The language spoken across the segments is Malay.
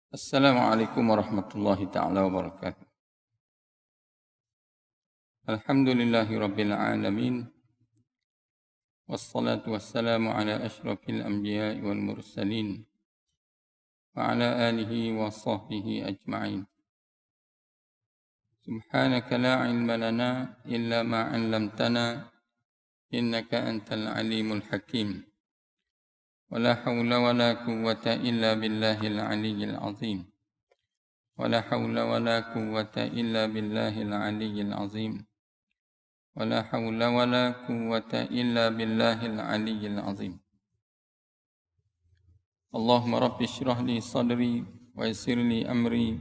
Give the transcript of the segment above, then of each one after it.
Assalamualaikum warahmatullahi ta'ala wabarakatuh. Alhamdulillahi rabbil alamin. Wassalatu wassalamu ala ashrafil anbiya'i wal mursalin. Wa ala alihi wa sahbihi ajma'in. Subhanaka la ilma lana illa ma 'allamtana. Innaka antal alimul hakim. Wa la hawla wa la quwwata illa billahil aliyyil azim. ولا حول ولا قوة إلا بالله العلي العظيم ولا حول ولا قوة إلا بالله العلي العظيم اللهم رب اشرح لي صدري ويسر لي أمري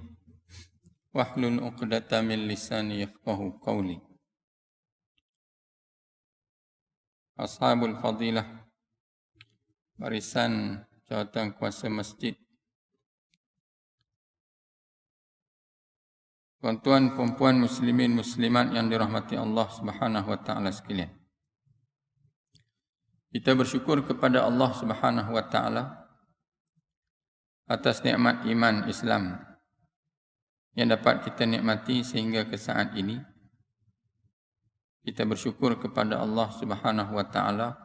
واحلل عقدة من لساني يفقهوا قولي. Ashabul Fadilah, barisan jawatan kuasa masjid, tuan-tuan, perempuan, muslimin, muslimat yang dirahmati Allah Subhanahu wa taala sekalian. Kita bersyukur kepada Allah Subhanahu wa taala atas nikmat iman Islam yang dapat kita nikmati sehingga ke saat ini. Kita bersyukur kepada Allah Subhanahu wa taala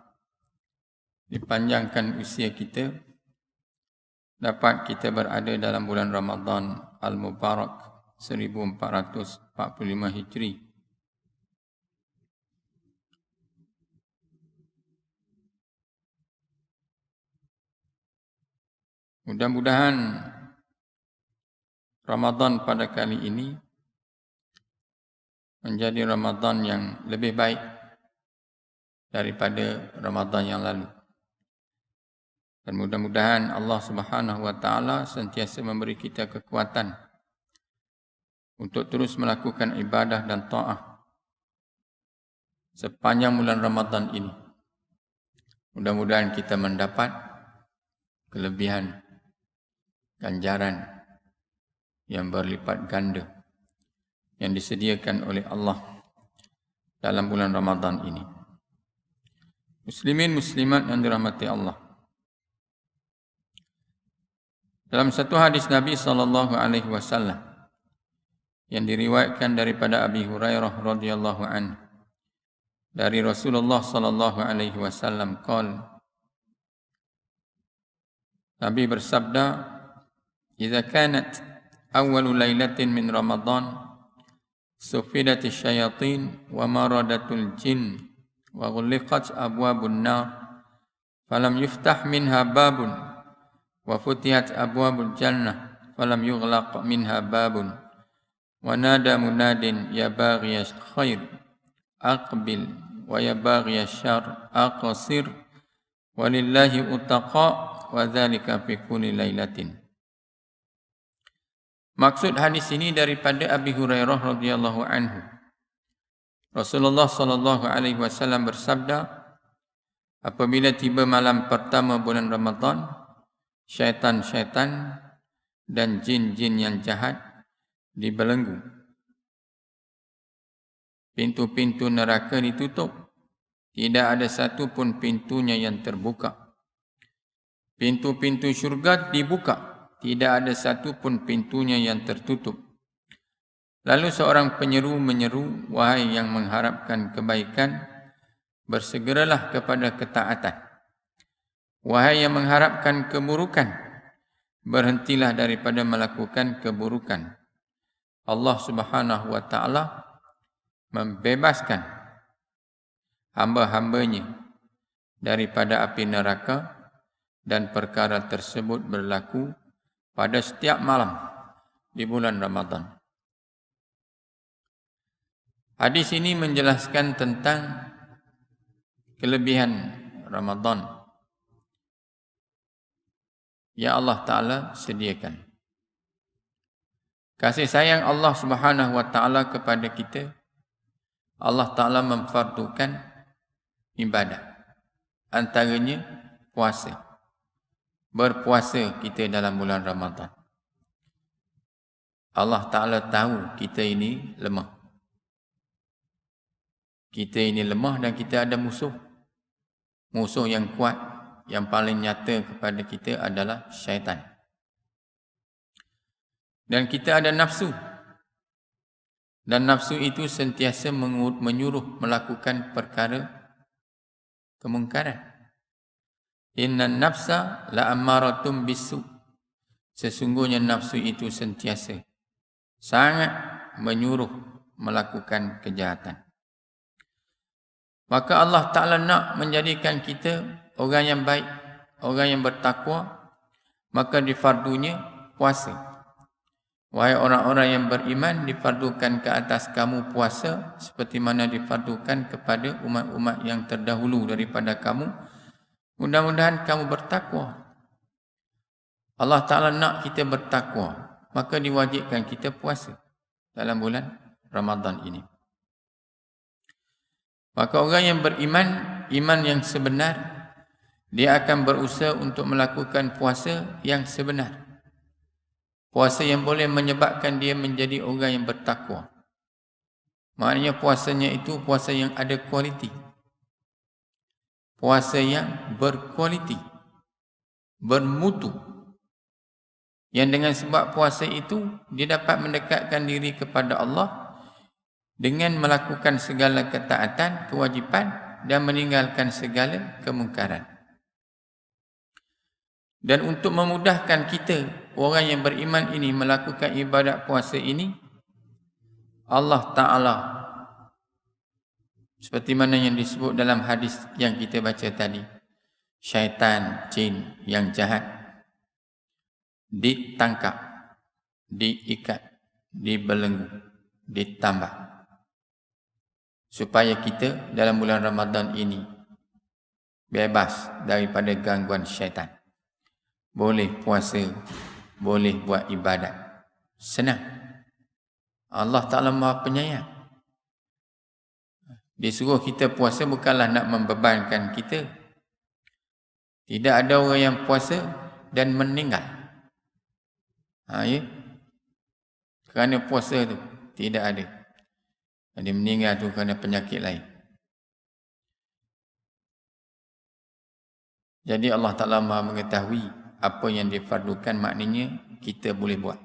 dipanjangkan usia kita, dapat kita berada dalam bulan Ramadan Al-Mubarak 1445 Hijri. Mudah-mudahan Ramadan pada kali ini menjadi Ramadan yang lebih baik daripada Ramadan yang lalu. Dan mudah-mudahan Allah Subhanahu wa taala sentiasa memberi kita kekuatan untuk terus melakukan ibadah dan ta'ah sepanjang bulan Ramadan ini. Mudah-mudahan kita mendapat kelebihan ganjaran yang berlipat ganda yang disediakan oleh Allah dalam bulan Ramadan ini. Muslimin muslimat yang dirahmati Allah. Dalam satu hadis Nabi SAW yang diriwayatkan daripada Abi Hurairah radhiyallahu anhu dari Rasulullah sallallahu alaihi wasallam qala, Nabi bersabda, "Idza kanat awwalu lailatin min Ramadan sufidatis syayatin wa maradatul jin wa ghulqat abwabun nar falam yuftah minha babun wa futihat abwabul jannah falam yughlaq minha babun wa nada munadin ya baghiya khair aqbil wa ya baghiya syarr aqsir walillahi utaqa wa dzalika fi kulli lailatin." Maksud hadis ini daripada Abi Hurairah radhiyallahu anhu. Rasulullah sallallahu alaihi wasallam bersabda, apabila tiba malam pertama bulan Ramadan, syaitan-syaitan dan jin-jin yang jahat dibelenggu. Pintu-pintu neraka ditutup. Tidak ada satu pun pintunya yang terbuka. Pintu-pintu syurga dibuka. Tidak ada satu pun pintunya yang tertutup. Lalu seorang penyeru menyeru, wahai yang mengharapkan kebaikan, bersegeralah kepada ketaatan. Wahai yang mengharapkan keburukan, berhentilah daripada melakukan keburukan. Allah Subhanahu wa taala membebaskan hamba-hambanya daripada api neraka dan perkara tersebut berlaku pada setiap malam di bulan Ramadan. Hadis ini menjelaskan tentang kelebihan Ramadan yang Allah Ta'ala sediakan. Kasih sayang Allah Subhanahu wa taala kepada kita, Allah Ta'ala memfardukan ibadah. Antaranya puasa. Berpuasa kita dalam bulan Ramadan. Allah Ta'ala tahu kita ini lemah. Kita ini lemah dan kita ada musuh. Musuh yang kuat, yang paling nyata kepada kita adalah syaitan. Dan kita ada nafsu. Dan nafsu itu sentiasa menyuruh melakukan perkara kemungkaran. Innan nafsa la'ammaratum bisu. Sesungguhnya nafsu itu sentiasa sangat menyuruh melakukan kejahatan. Maka Allah Ta'ala nak menjadikan kita orang yang baik, orang yang bertakwa, maka difardunya puasa. Wahai orang-orang yang beriman, difardukan ke atas kamu puasa seperti mana difardukan kepada umat-umat yang terdahulu daripada kamu. Mudah-mudahan kamu bertakwa. Allah Ta'ala nak kita bertakwa, maka diwajibkan kita puasa dalam bulan Ramadan ini. Maka orang yang beriman, iman yang sebenar, dia akan berusaha untuk melakukan puasa yang sebenar. Puasa yang boleh menyebabkan dia menjadi orang yang bertakwa. Maknanya puasanya itu puasa yang ada kualiti. Puasa yang berkualiti, bermutu. Yang dengan sebab puasa itu, dia dapat mendekatkan diri kepada Allah dengan melakukan segala ketaatan, kewajipan dan meninggalkan segala kemungkaran. Dan untuk memudahkan kita, orang yang beriman ini melakukan ibadat puasa ini, Allah Ta'ala, seperti mana yang disebut dalam hadis yang kita baca tadi, syaitan, jin yang jahat, ditangkap, diikat, dibelenggu, ditambah. Supaya kita dalam bulan Ramadan ini bebas daripada gangguan syaitan. Boleh puasa, boleh buat ibadat. Senang. Allah Ta'ala Maha Penyayang. Disuruh kita puasa bukanlah nak membebankan kita. Tidak ada orang yang puasa dan meninggal. Ya? Kerana puasa tu tidak ada. Dia meninggal tu kerana penyakit lain. Jadi Allah Ta'ala Maha mengetahui apa yang difardukan, maknanya kita boleh buat.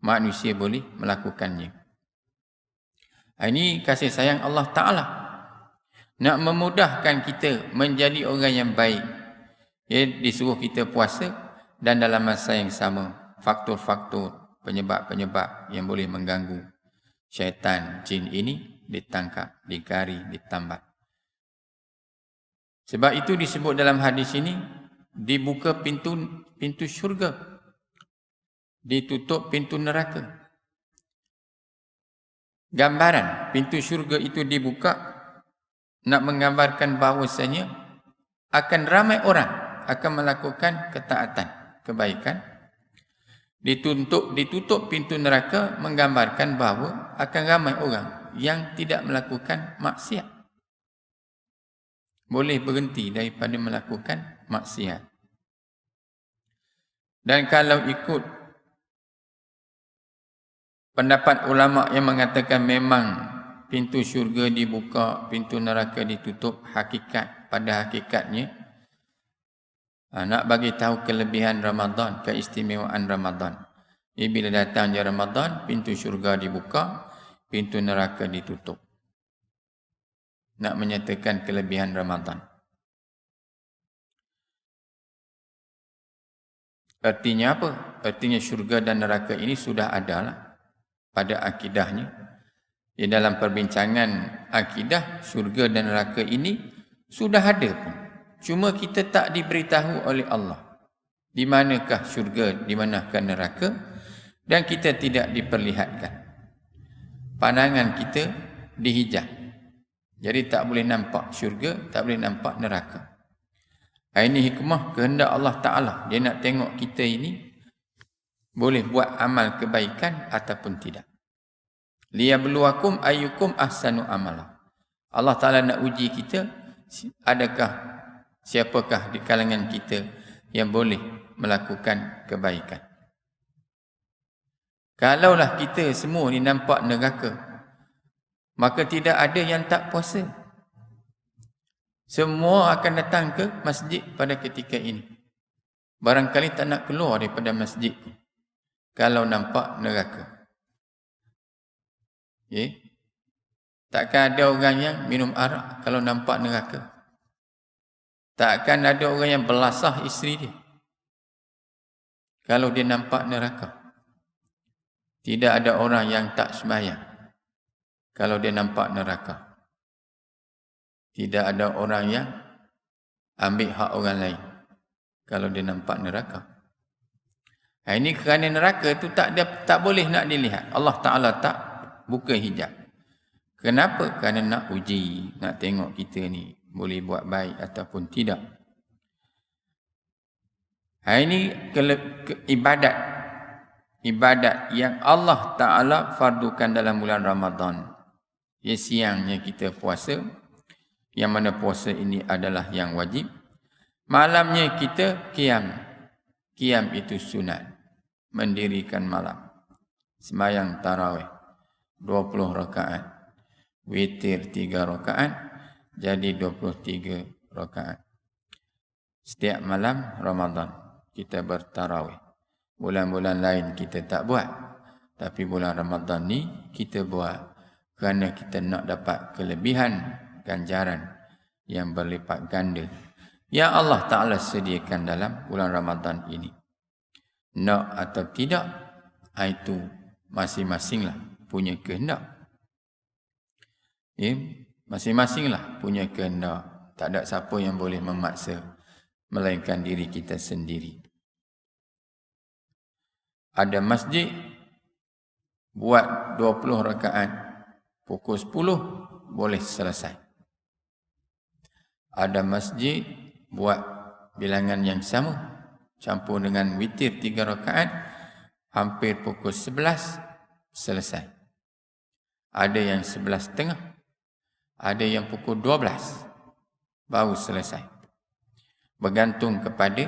Manusia boleh melakukannya. Ini kasih sayang Allah Ta'ala. Nak memudahkan kita menjadi orang yang baik. Disuruh kita puasa dan dalam masa yang sama, faktor-faktor penyebab-penyebab yang boleh mengganggu syaitan, jin ini ditangkap, digari, ditambat. Sebab itu disebut dalam hadis ini, dibuka pintu syurga, ditutup pintu neraka. Gambaran pintu syurga itu dibuka nak menggambarkan bahawasanya akan ramai orang akan melakukan ketaatan, kebaikan. Ditutup pintu neraka menggambarkan bahawa akan ramai orang yang tidak melakukan maksiat. Boleh berhenti daripada melakukan maksiat. Dan kalau ikut pendapat ulama yang mengatakan memang pintu syurga dibuka, pintu neraka ditutup, pada hakikatnya nak bagi tahu kelebihan Ramadan, keistimewaan Ramadan. Bila datangnya Ramadan, pintu syurga dibuka, pintu neraka ditutup. Nak menyatakan kelebihan Ramadan. Artinya apa? Artinya syurga dan neraka ini sudah ada lah pada akidahnya. Di dalam perbincangan akidah, syurga dan neraka ini sudah ada pun. Cuma kita tak diberitahu oleh Allah. Di manakah syurga, di manakah neraka, dan kita tidak diperlihatkan. Pandangan kita dihijab. Jadi tak boleh nampak syurga, tak boleh nampak neraka. Ini hikmah kehendak Allah Ta'ala. Dia nak tengok kita ini boleh buat amal kebaikan ataupun tidak. Liyabluwakum ayyukum ahsanu amala. Allah Ta'ala nak uji kita, siapakah di kalangan kita yang boleh melakukan kebaikan. Kalaulah kita semua ni nampak neraka, maka tidak ada yang tak puasa. Semua akan datang ke masjid pada ketika ini. Barangkali tak nak keluar daripada masjid. kalau nampak neraka. Takkan ada orang yang minum arak kalau nampak neraka. Takkan ada orang yang belasah isteri dia kalau dia nampak neraka. Tidak ada orang yang tak sembahyang kalau dia nampak neraka. Tidak ada orang yang ambil hak orang lain kalau dia nampak neraka. Ini kerana neraka tu tak boleh nak dilihat. Allah Ta'ala tak buka hijab. Kenapa? Kerana nak uji, nak tengok kita ni boleh buat baik ataupun tidak. Ini ibadat yang Allah Ta'ala fardukan dalam bulan Ramadan. Siangnya kita puasa, yang mana puasa ini adalah yang wajib. Malamnya kita qiyam. Qiyam itu sunat, mendirikan malam. Sembahyang tarawih 20 rakaat. Witir 3 rakaat, jadi 23 rakaat. Setiap malam Ramadan kita bertarawih. Bulan-bulan lain kita tak buat, tapi bulan Ramadan ni kita buat kerana kita nak dapat kelebihan ganjaran yang berlipat ganda yang Allah Ta'ala sediakan dalam bulan Ramadan ini. Nak atau tidak, itu masing-masinglah punya kehendak. Masing-masinglah punya kehendak. Tak ada siapa yang boleh memaksa, melainkan diri kita sendiri. Ada masjid buat 20 rakaat, pukul 10 boleh selesai. Ada masjid buat bilangan yang sama, campur dengan witir 3 rakaat, hampir pukul 11 selesai. Ada yang 11.30, ada yang pukul 12 baru selesai. Bergantung kepada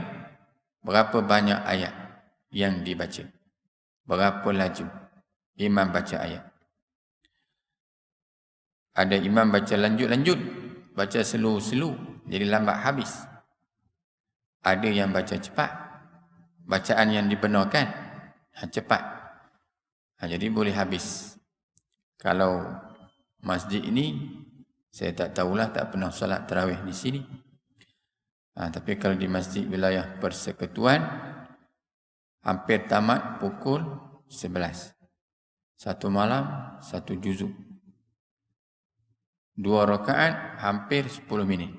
berapa banyak ayat yang dibaca, berapa laju imam baca ayat. Ada imam baca lanjut-lanjut, baca slow-slow, jadi lambat habis. Ada yang baca cepat, bacaan yang dibenarkan cepat, jadi boleh habis. Kalau masjid ini, saya tak tahulah, tak pernah solat tarawih di sini. Tapi kalau di masjid wilayah persekutuan, hampir tamat pukul 11. Satu malam, satu juzuk. 2 rakaat, hampir 10 minit.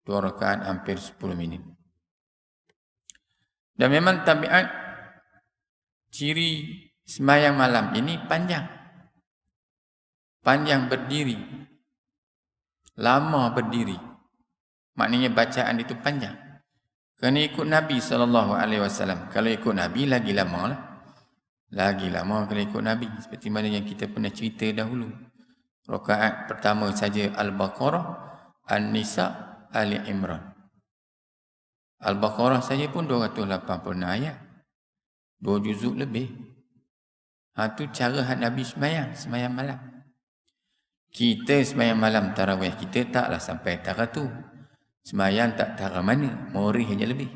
2 rakaat, hampir 10 minit. Dan memang tabiat ciri sembahyang malam ini panjang. Panjang berdiri. Lama berdiri. Maknanya bacaan itu panjang. Kerana ikut Nabi SAW. Kalau ikut Nabi, lagi lama lah. Lagi lama kalau ikut Nabi. Seperti mana yang kita pernah cerita dahulu. Rakaat pertama saja Al-Baqarah, An-Nisa, Ali Imran. Al-Baqarah saja pun 286 ayat. 2 juzuk lebih. Itu cara Nabi sembahyang malam. Kita sembahyang malam tarawih, kita taklah sampai tara tu. Sembahyang tak tara mana, morih aja lebih.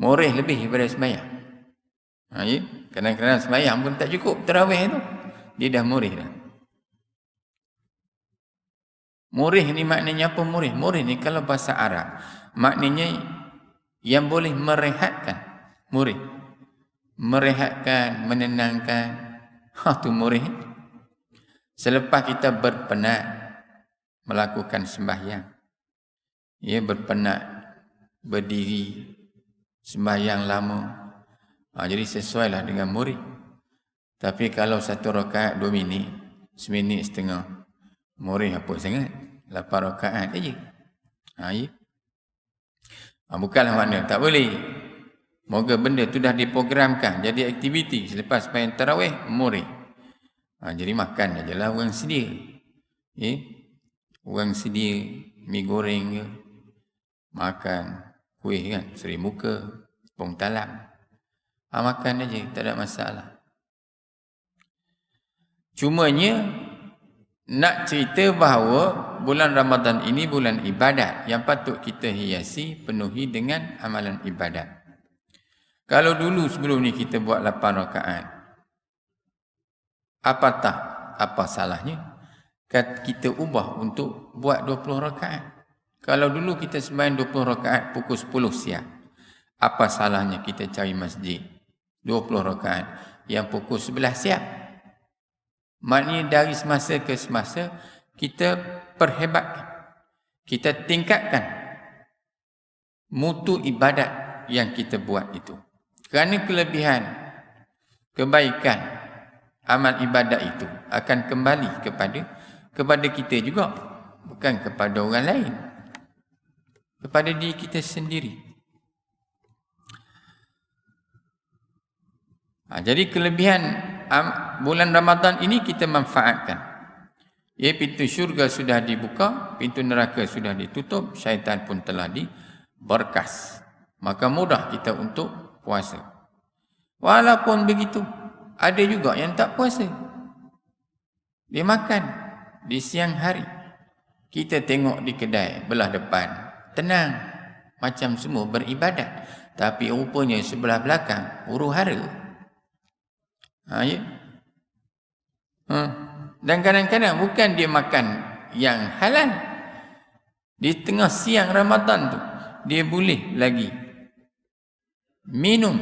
Morih lebih daripada sembahyang. Kadang-kadang sembahyang pun tak cukup tarawih tu. Dia dah morih dah. Morih ni maknanya apa morih? Morih ni kalau bahasa Arab, maknanya yang boleh merehatkan. Morih. Merehatkan, menenangkan. Tu morih. Selepas kita berpenat melakukan sembahyang, berpenat berdiri sembahyang lama, jadi sesuailah dengan morih. Tapi kalau 1 rakaat 2 minit, 1 minit setengah, morih apa sangat? 8 rakaat aja. Bukanlah makna tak boleh. Moga benda tu dah diprogramkan jadi aktiviti selepas sembahyang tarawih, morih. Jadi makan aja lah orang sedia. Orang sedia mi goreng ke, makan kuih kan, seri muka, tepung talam. Makan aja, tak ada masalah. Cumanya nak cerita bahawa bulan Ramadan ini bulan ibadat yang patut kita hiasi, penuhi dengan amalan ibadat. Kalau dulu sebelum ni kita buat 8 rakaat, apa salahnya kita ubah untuk buat 20 rakaat? Kalau dulu kita sembahyang 20 rakaat pukul 10 siang, apa salahnya kita cari masjid 20 rakaat yang pukul 11 siang? Maknanya dari semasa ke semasa kita perhebatkan, kita tingkatkan mutu ibadat yang kita buat itu. Kerana kelebihan, kebaikan amal ibadat itu akan kembali kepada kita juga, bukan kepada orang lain, kepada diri kita sendiri. Jadi kelebihan bulan Ramadan ini kita manfaatkan. Pintu syurga sudah dibuka, pintu neraka sudah ditutup, syaitan pun telah diberkas. Maka mudah kita untuk puasa. Walaupun begitu, ada juga yang tak puasa. Dia makan di siang hari. Kita tengok di kedai belah depan, tenang, macam semua beribadat. Tapi rupanya sebelah belakang huru-hara. Dan kadang-kadang bukan dia makan yang halal. Di tengah siang Ramadan tu, dia boleh lagi minum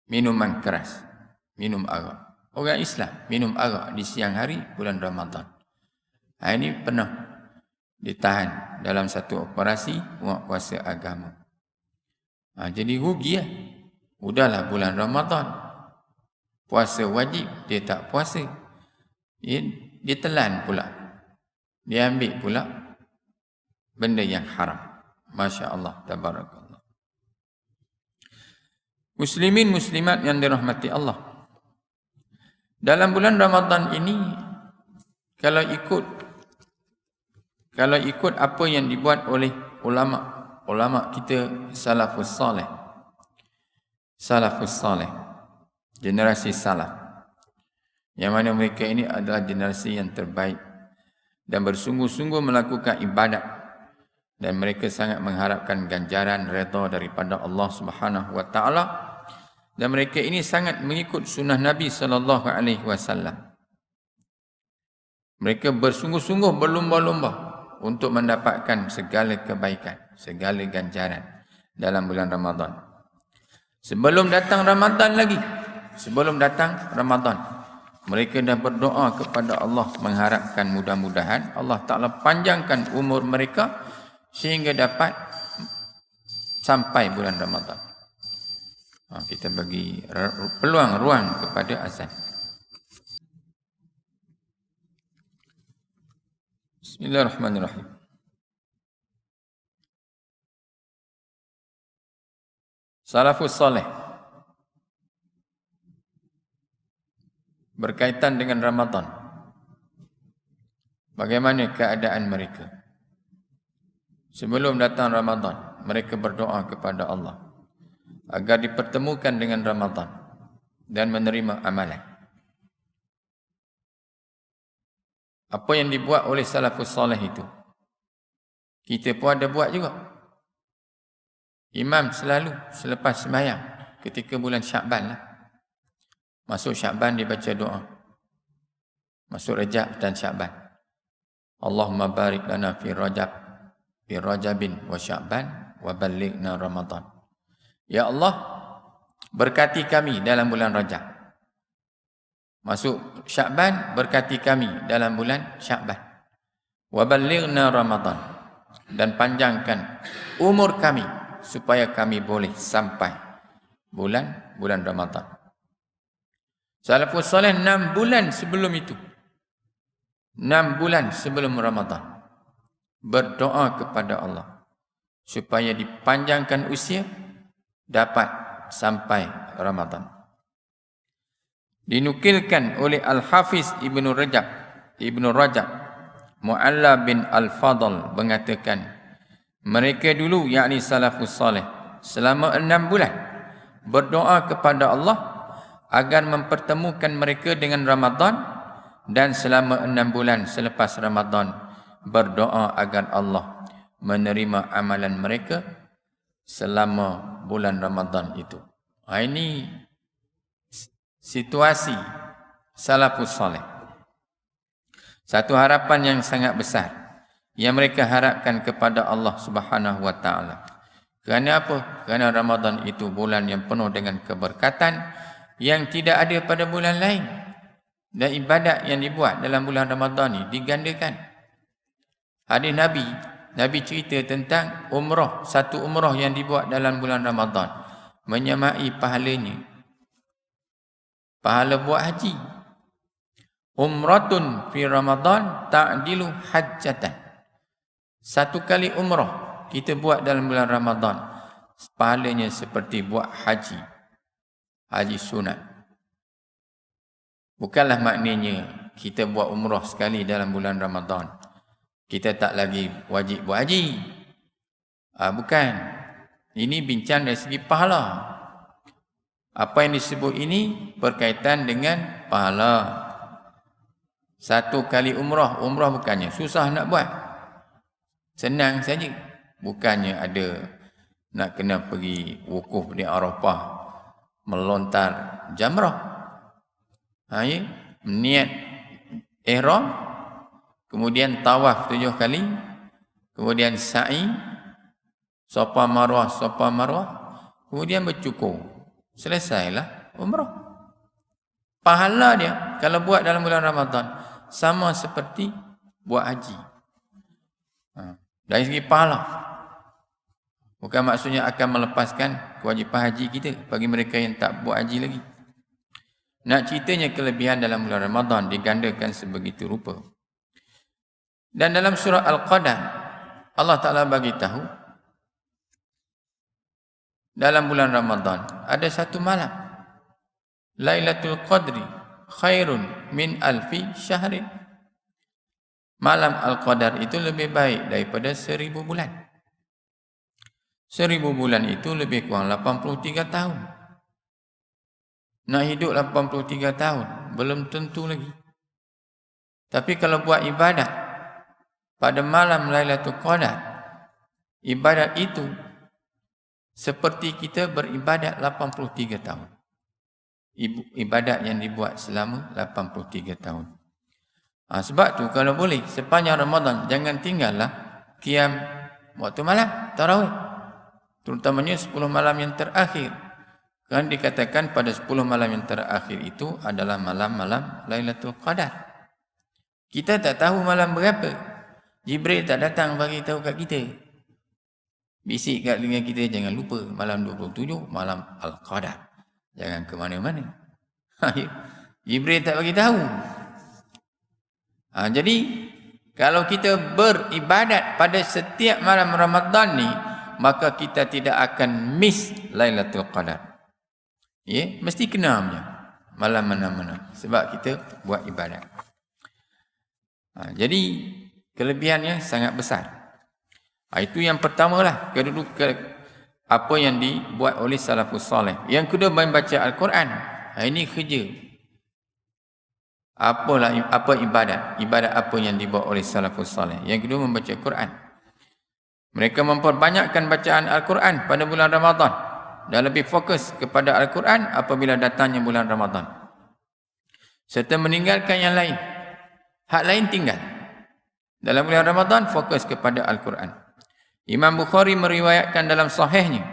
minuman keras, minum arak. Orang Islam minum arak di siang hari bulan Ramadan. Ini pernah ditahan dalam satu operasi buat puasa agama. Jadi rugi lah. Udahlah bulan Ramadan, puasa wajib, dia tak puasa. Dia telan pula. Dia ambil pula benda yang haram. Masya Allah, tabarakallah. Muslimin muslimat yang dirahmati Allah. Dalam bulan Ramadan ini, kalau ikut apa yang dibuat oleh ulama kita salafus saleh, generasi salaf, yang mana mereka ini adalah generasi yang terbaik dan bersungguh-sungguh melakukan ibadat, dan mereka sangat mengharapkan ganjaran redha daripada Allah Subhanahu wa taala, dan mereka ini sangat mengikut sunnah Nabi sallallahu alaihi wasallam. Mereka bersungguh-sungguh berlumba-lumba untuk mendapatkan segala kebaikan, segala ganjaran dalam bulan Ramadan. Sebelum datang Ramadan, mereka dah berdoa kepada Allah, mengharapkan mudah-mudahan Allah Ta'ala panjangkan umur mereka sehingga dapat sampai bulan Ramadan. Kita bagi ruang kepada azan. Bismillahirrahmanirrahim. Salafus saleh berkaitan dengan Ramadan. Bagaimana keadaan mereka? Sebelum datang Ramadan, mereka berdoa kepada Allah agar dipertemukan dengan Ramadan dan menerima amalan. Apa yang dibuat oleh salafus saleh itu, kita pun ada buat juga. Imam selalu selepas sembahyang ketika bulan Syakban lah, masuk Syakban dia baca doa, masuk Rajab dan Syakban, Allahumma barik lana fi Rajabin wa Syakban wa ballighna Ramadan. Ya Allah, berkati kami dalam bulan Rajab. Masuk Syakban, berkati kami dalam bulan Syakban. Wa ballighna Ramadan, dan panjangkan umur kami supaya kami boleh sampai bulan Ramadan. Salafus saleh 6 bulan sebelum itu, 6 bulan sebelum Ramadan, berdoa kepada Allah supaya dipanjangkan usia, dapat sampai Ramadan. Dinukilkan oleh Al-Hafiz Ibnu Rajab Mu'alla bin Al-Fadl mengatakan, mereka dulu, yakni salafus saleh, selama 6 bulan berdoa kepada Allah agar mempertemukan mereka dengan Ramadan, dan selama 6 bulan selepas Ramadan berdoa agar Allah menerima amalan mereka selama bulan Ramadan itu. Ini situasi salafus saleh. Satu harapan yang sangat besar yang mereka harapkan kepada Allah Subhanahu wa taala. Kerana apa? Kerana Ramadan itu bulan yang penuh dengan keberkatan yang tidak ada pada bulan lain. Dan ibadat yang dibuat dalam bulan Ramadan ni digandakan. Hadis Nabi cerita tentang umrah, satu umrah yang dibuat dalam bulan Ramadan menyamai pahalanya pahala buat haji. Umratun fi Ramadan ta'dilu hajjatan. Satu kali umrah kita buat dalam bulan Ramadan, pahalanya seperti buat haji sunat. Bukanlah maknanya kita buat umrah sekali dalam bulan Ramadan, kita tak lagi wajib buat haji. Bukan. Ini bincang dari segi pahala. Apa yang disebut ini berkaitan dengan pahala. Satu kali umrah bukannya susah nak buat. Senang saja. Bukannya ada nak kena pergi wukuf di Arafah, melontar jamrah. Niat ihram, kemudian tawaf 7 kali, kemudian sa'i, safa marwah, kemudian bercukur. Selesailah umrah. Pahala dia kalau buat dalam bulan Ramadan sama seperti buat haji. Dari segi pahala. Bukan maksudnya akan melepaskan kewajipan haji kita bagi mereka yang tak buat haji lagi. Nak ceritanya kelebihan dalam bulan Ramadan digandakan sebegitu rupa. Dan dalam surah Al-Qadar Allah Ta'ala bagi tahu dalam bulan Ramadan ada satu malam, Lailatul Qadri khairun min alfi syahrin. Malam Al-Qadar itu lebih baik daripada 1000 bulan. 1000 bulan itu lebih kurang 83 tahun. Nak hidup 83 tahun belum tentu lagi. Tapi kalau buat ibadat pada malam Lailatul Qadar, ibadat itu seperti kita beribadat 83 tahun. Ibadat yang dibuat selama 83 tahun. Sebab tu kalau boleh sepanjang Ramadan jangan tinggallah qiyam waktu malam tarawih. Terutamanya 10 malam yang terakhir. Kan dikatakan pada 10 malam yang terakhir itu adalah malam-malam Lailatul Qadar. Kita tak tahu malam berapa. Jibril tak datang bagi tahu kat kita. Bisik kat telinga kita, jangan lupa malam 27 malam Al-Qadar. Jangan ke mana-mana. Jibril tak bagi tahu. Jadi kalau kita beribadat pada setiap malam Ramadan ni, maka kita tidak akan miss Lailatul Qadar. Mesti kena punya malam mana-mana sebab kita buat ibadat. Jadi kelebihannya sangat besar. Itu yang pertamalah, apa yang dibuat oleh salafus saleh. Yang kedua, membaca Al-Quran. Ini kerja. Apa ibadat? Ibadat apa yang dibuat oleh salafus saleh? Yang kedua, membaca Al-Quran. Mereka memperbanyakkan bacaan Al-Quran pada bulan Ramadan dan lebih fokus kepada Al-Quran apabila datangnya bulan Ramadan. Serta meninggalkan yang lain. Hak lain tinggal. Dalam bulan Ramadan fokus kepada Al-Quran. Imam Bukhari meriwayatkan dalam sahihnya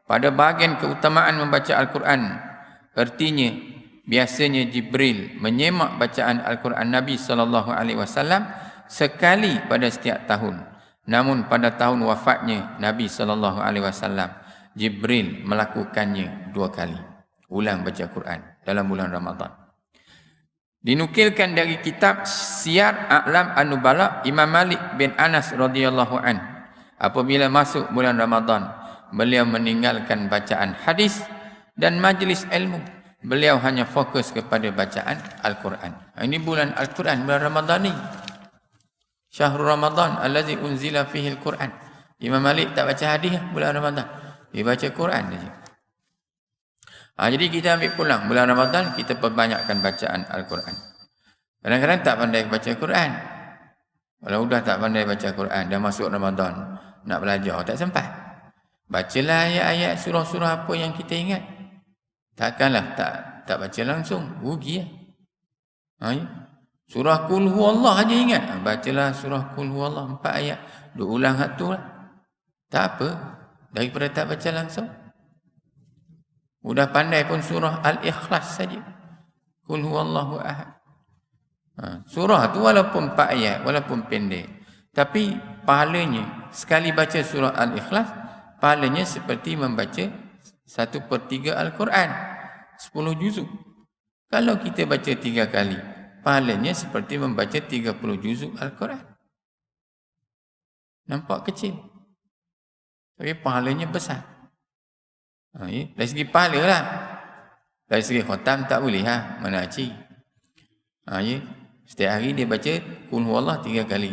pada bahagian keutamaan membaca Al-Quran. Artinya biasanya Jibril menyemak bacaan Al-Quran Nabi SAW sekali pada setiap tahun. Namun pada tahun wafatnya Nabi SAW, Jibril melakukannya 2 kali. Ulang baca Quran dalam bulan Ramadan. Dinukilkan dari kitab Siyar A'lam An-Nubala, Imam Malik bin Anas radhiyallahu an, apabila masuk bulan Ramadan, beliau meninggalkan bacaan hadis dan majlis ilmu. Beliau hanya fokus kepada bacaan Al-Quran. Ini bulan Al-Quran, bulan Ramadan ni. Syahrul Ramadan allazi unzila fihi Al-Quran. Imam Malik tak baca hadis bulan Ramadan. Dia baca Quran saja. Jadi kita ambil pulang bulan Ramadan, kita perbanyakkan bacaan Al-Quran. Kadang-kadang tak pandai baca Quran. Kalau sudah tak pandai baca Quran, dah masuk Ramadan, nak belajar, tak sempat. Bacalah ayat-ayat surah-surah apa yang kita ingat. Takkanlah tak baca langsung, rugi ya. Ya. Surah Qul Huwallah aja ingat. Bacalah surah Qul Huwallah 4 ayat. Duk ulang satu lah. Tak apa. Daripada tak baca langsung. Udah pandai pun surah Al-Ikhlas saja. Qul Huwallahu Ahad. Surah tu walaupun 4 ayat, walaupun pendek. Tapi pahalanya, sekali baca surah Al-Ikhlas, pahalanya seperti membaca 1/3 Al-Quran. 10 juzuk. Kalau kita baca 3 kali, pahalanya seperti membaca 30 juzuk Al-Quran. Nampak kecil. Tapi pahalanya besar. Ya. Dari segi pahala lah. Dari segi khatam tak boleh ha. Mana acik. Ya. Setiap hari dia baca Qul Huwallah 3 kali.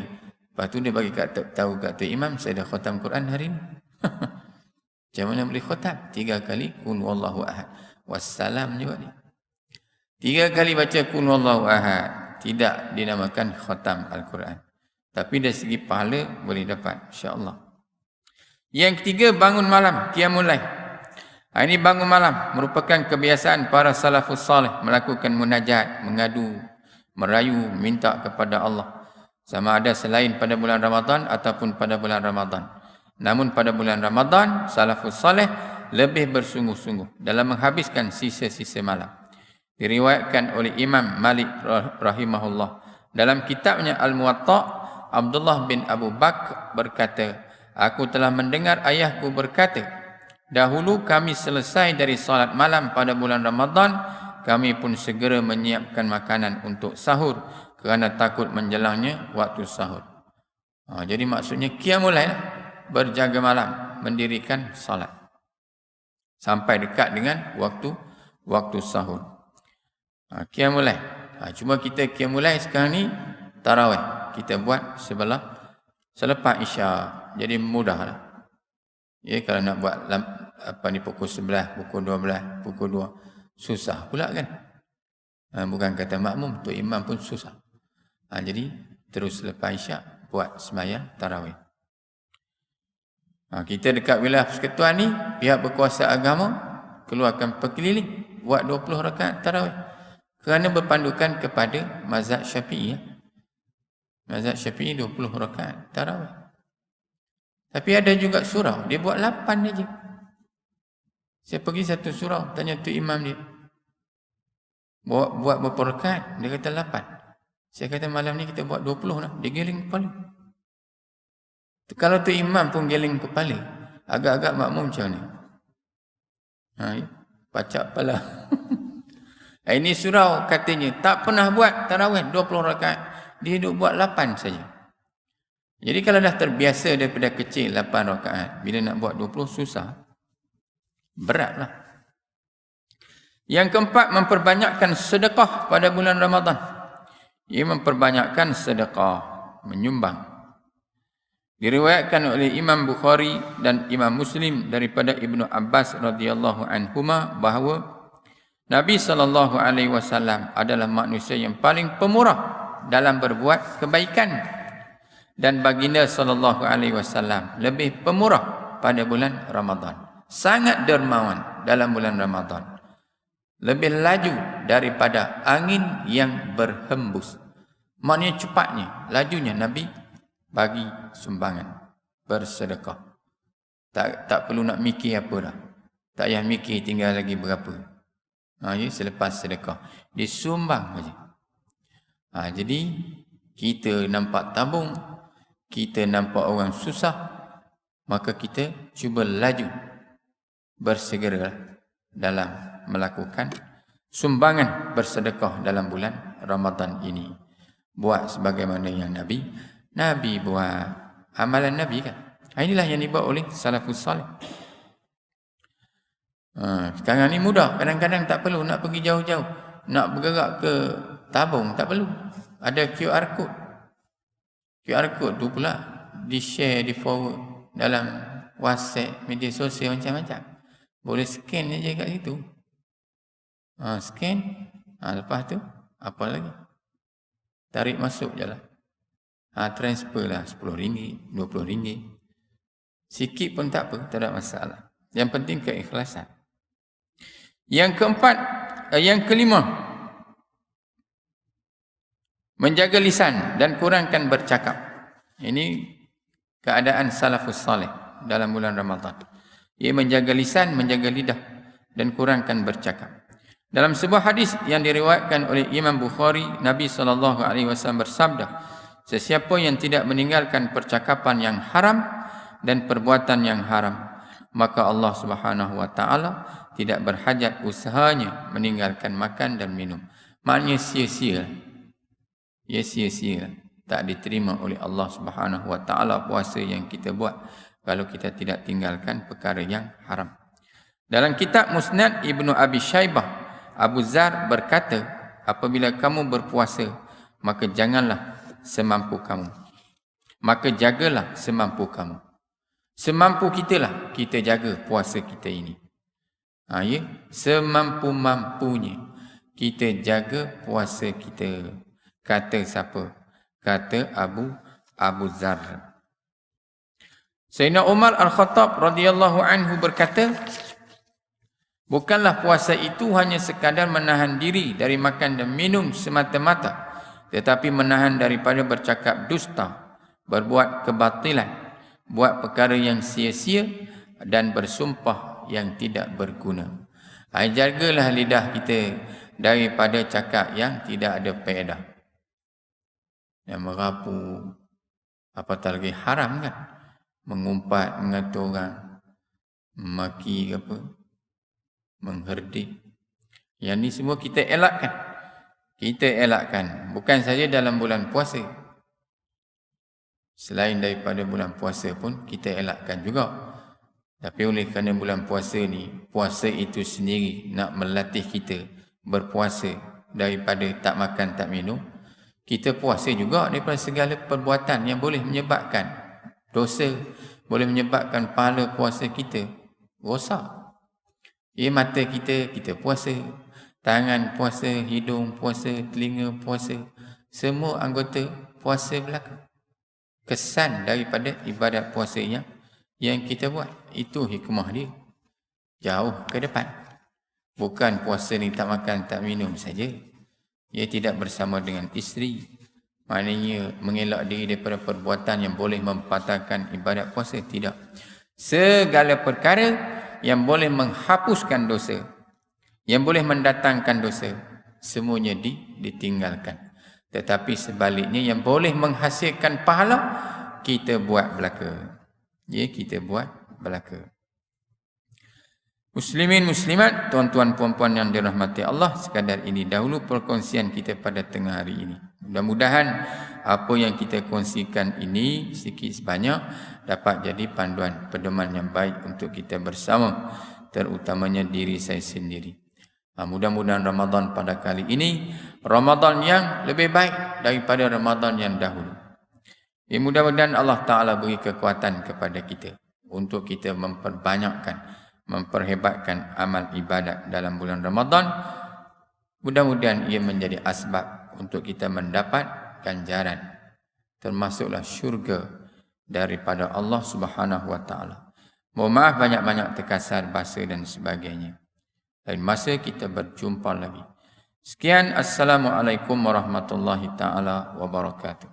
Lepas tu dia bagi tahu kat tu imam, saya dah khatam Quran hari ni. Macam mana boleh khatam? 3 kali Qul Huwallahu Ahad. Wassalam juga ni. 3 kali baca Qul Huwallahu Ahad. Tidak dinamakan khatam Al-Quran. Tapi dari segi pahala boleh dapat, insya-Allah. Yang ketiga, bangun malam, qiyamul lail. Ini bangun malam merupakan kebiasaan para salafus salih melakukan munajat, mengadu, merayu, minta kepada Allah. Sama ada selain pada bulan Ramadan ataupun pada bulan Ramadan. Namun pada bulan Ramadan, salafus salih lebih bersungguh-sungguh dalam menghabiskan sisa-sisa malam. Diriwayatkan oleh Imam Malik rahimahullah. Dalam kitabnya Al-Muwatta', Abdullah bin Abu Bakr berkata, aku telah mendengar ayahku berkata, dahulu kami selesai dari salat malam pada bulan Ramadan, kami pun segera menyiapkan makanan untuk sahur kerana takut menjelangnya waktu sahur. Jadi maksudnya qiyamul lail, berjaga malam, mendirikan salat sampai dekat dengan waktu sahur. Qiyamul lail. Cuma kita qiyamul lail sekarang ni tarawih. Kita buat selepas Isya. Jadi mudahlah. Ya, kalau nak buat pukul 11, pukul 12, pukul 2, susah pula kan. Bukan kata makmum, tu imam pun susah. Jadi terus selepas Isya buat sembahyang tarawih. Kita dekat wilayah persekutuan ni, pihak berkuasa agama keluarkan pekeliling buat 20 rakaat tarawih. Kerana berpandukan kepada mazhab Syafi'i. Mazhab Syafi'i 20 rakaat tarawih. Tapi ada juga surau, dia buat 8 aja. Saya pergi satu surau, tanya tu imam dia, buat berapa rakaat? Dia kata 8. Saya kata malam ni kita buat 20 lah. Dia geling kepala. Kalau tu imam pun geling kepala, agak-agak makmum macam ni. Pacak kepala. Ini surau katanya tak pernah buat tarawih 20 rakaat. Dia duk buat 8 saja. Jadi kalau dah terbiasa daripada kecil 8 rakaat, bila nak buat 20 susah. Beratlah. Yang keempat, memperbanyakkan sedekah pada bulan Ramadan. Ia memperbanyakkan sedekah, menyumbang. Diriwayatkan oleh Imam Bukhari dan Imam Muslim daripada Ibnu Abbas radhiyallahu anhuma bahawa Nabi SAW adalah manusia yang paling pemurah dalam berbuat kebaikan, dan baginda SAW lebih pemurah pada bulan Ramadan. Sangat dermawan dalam bulan Ramadan. Lebih laju daripada angin yang berhembus. Maknanya cepatnya, lajunya Nabi bagi sumbangan, bersedekah. Tak perlu nak mikir apa dah. Tak payah mikir tinggal lagi berapa. Selepas sedekah disumbang saja. Jadi kita nampak tabung, kita nampak orang susah, maka kita cuba laju, bersegera dalam melakukan sumbangan bersedekah dalam bulan Ramadan ini. Buat sebagaimana yang Nabi buat, amalan Nabi kan. Inilah yang dibuat oleh salafus salih. Sekarang ni mudah, kadang-kadang tak perlu nak pergi jauh-jauh, nak bergerak ke tabung, tak perlu. Ada QR code. QR code tu pula di-share, di-forward dalam WhatsApp, media sosial macam-macam. Boleh scan aja kat situ. Scan. Lepas tu apa lagi? tarik masuk je lah. Transfer lah RM10, RM20. Sikit pun tak apa, tak ada masalah. Yang penting keikhlasan. Yang keempat, yang kelima, menjaga lisan dan kurangkan bercakap. Ini keadaan salafus salih dalam bulan Ramadan. Ia menjaga lisan, menjaga lidah dan kurangkan bercakap. Dalam sebuah hadis yang diriwayatkan oleh Imam Bukhari, Nabi SAW bersabda, sesiapa yang tidak meninggalkan percakapan yang haram dan perbuatan yang haram, maka Allah Subhanahu wa taala tidak berhajat usahanya meninggalkan makan dan minum. Maknanya sia-sia. Ya sia-sia. Tak diterima oleh Allah Subhanahu wa taala puasa yang kita buat kalau kita tidak tinggalkan perkara yang haram. Dalam kitab Musnad Ibnu Abi Syaibah, Abu Zar berkata, apabila kamu berpuasa, maka janganlah semampu kamu. Maka jagalah semampu kamu. Semampu kita lah kita jaga puasa kita ini. Ya, semampu-mampunya kita jaga puasa kita. Kata siapa? Kata Abu Zar. Sayyidina Umar Al-Khattab radhiyallahu anhu berkata, bukanlah puasa itu hanya sekadar menahan diri dari makan dan minum semata-mata, tetapi menahan daripada bercakap dusta, berbuat kebatilan, buat perkara yang sia-sia dan bersumpah yang tidak berguna. Jagalah lidah kita daripada cakap yang tidak ada faedah, yang merapu, apatah lagi haram kan, mengumpat, mengata orang, maki apa, mengherdik. Yang ni semua kita elakkan. Kita elakkan. Bukan saja dalam bulan puasa. Selain daripada bulan puasa pun kita elakkan juga. Tapi oleh kerana bulan puasa ni, puasa itu sendiri nak melatih kita berpuasa daripada tak makan, tak minum. Kita puasa juga daripada segala perbuatan yang boleh menyebabkan dosa, boleh menyebabkan pahala puasa kita rosak. Mata kita, kita puasa. Tangan puasa, hidung puasa, telinga puasa. Semua anggota puasa belaka. Kesan daripada ibadat puasa yang kita buat. Itu hikmah dia. Jauh ke depan. Bukan puasa ni tak makan, tak minum saja. Ia tidak bersama dengan isteri. Maknanya mengelak diri daripada perbuatan yang boleh membatalkan ibadat puasa. Tidak. Segala perkara yang boleh menghapuskan dosa, yang boleh mendatangkan dosa, semuanya ditinggalkan. Tetapi sebaliknya yang boleh menghasilkan pahala, kita buat belaka. Kita buat belaka. Muslimin muslimat, tuan-tuan puan-puan yang dirahmati Allah, sekadar ini dahulu perkongsian kita pada tengah hari ini. Mudah-mudahan apa yang kita kongsikan ini sedikit sebanyak dapat jadi panduan pedoman yang baik untuk kita bersama, terutamanya diri saya sendiri. Mudah-mudahan Ramadan pada kali ini Ramadan yang lebih baik daripada Ramadan yang dahulu. Mudah-mudahan Allah Ta'ala beri kekuatan kepada kita untuk kita memperhebatkan amal ibadat dalam bulan Ramadan. Mudah-mudahan ia menjadi asbab untuk kita mendapat ganjaran, termasuklah syurga daripada Allah Subhanahu wa taala. Mohon maaf banyak-banyak terkasar bahasa dan sebagainya. Lain masa kita berjumpa lagi. Sekian, assalamualaikum warahmatullahi taala wabarakatuh.